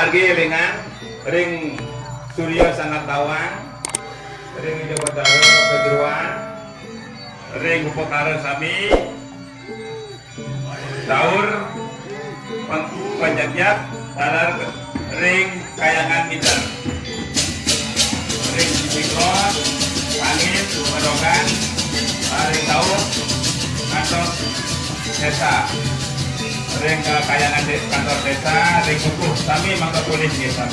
Margi dengan ring Surya sangat tawang, ring Jabodaro kejeruan, ring Upakara sami, Daur Panjajak, talar ring Kayangan Midar, ring Sikron, Angin, Pedokan, ring Daur, kantor desa, ring Kayangan kantor desa, ring Kukuh sami mangga tulis desa.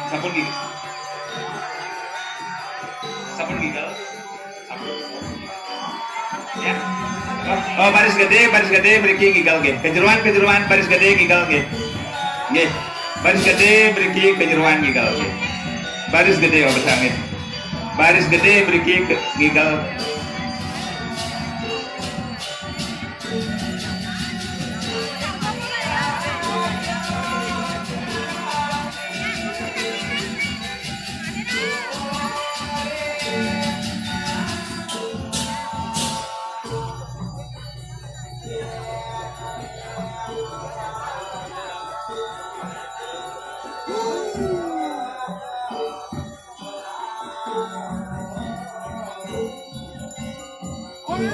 Sabun gigi. Sabun gigi. Ya. Oh, baris gede beriki gigal ge. Kejeruan baris gede gigal ge. Nggih. Baris gede beriki kejeruan gigal ge. Baris gede oh besangit. Baris gede beriki gigal. Nggih.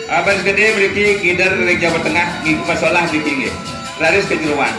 Baris gede mriki gider ring Jawa Tengah nggih masalah mriki nggih. Raris kejeruan.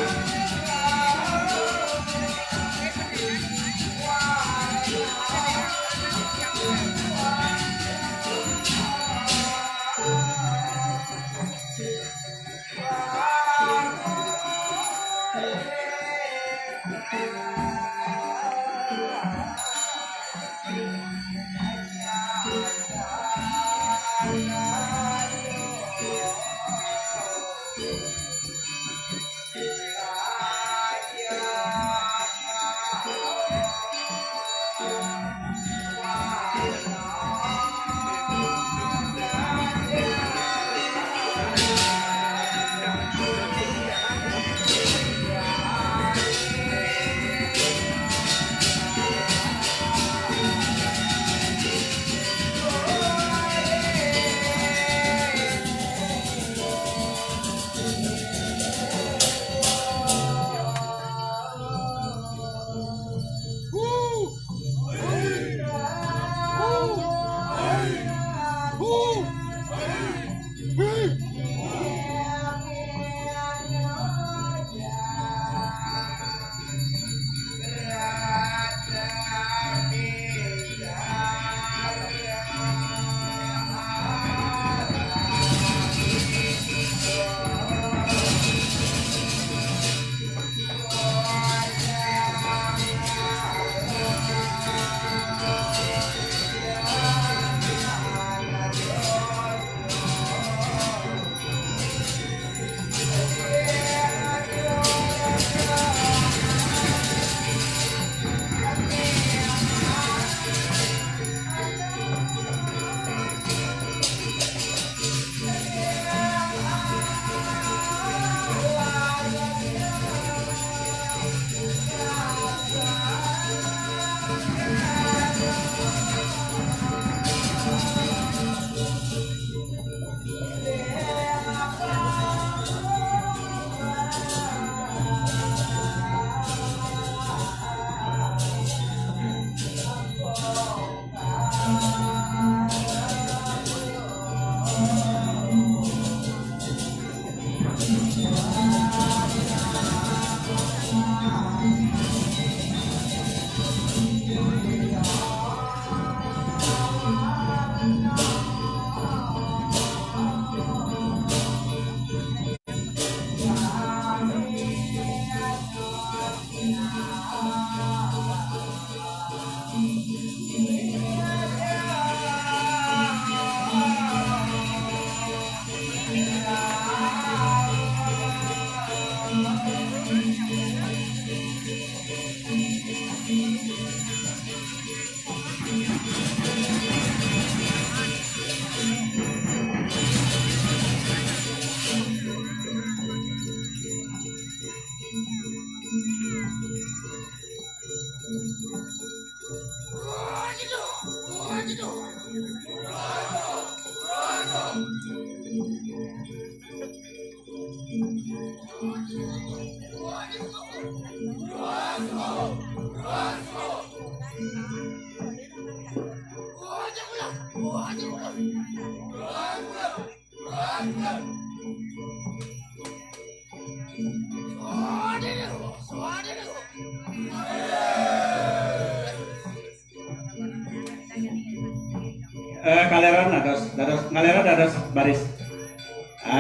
Kaleran dados baris.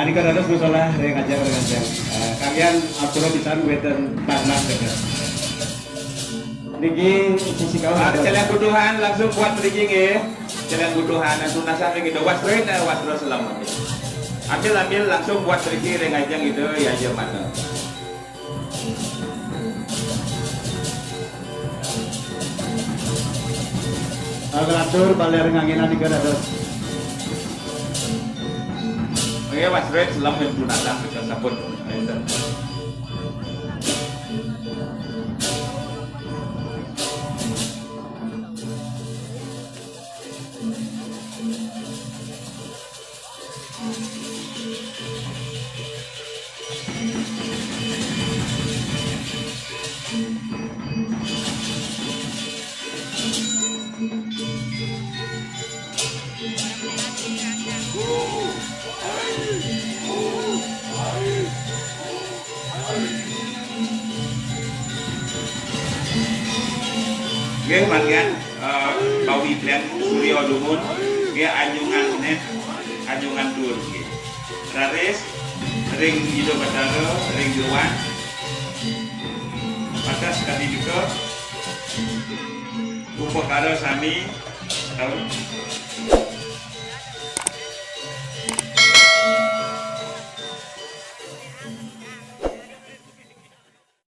Niko dados musola rek aja kanjeng. Kalian atur pisan weten tanah dekat. Niki sisi kawan. Jalan butuhan langsung buat mriki nggih. Jalan butuhan tunasa mriki do wasroin wasro selamat. Ambil langsung buat mriki rek aja gitu ya aja mana. Atur baler nganginan niko dados. Oke, wasroin selamat tunasa kita sabun. Nggih manggian bawi plan Suryo Dumun nggih anjungan dur nggih. Raris ring Ido Batara ring Jeruan. Maka sekali juga upakara sami tahun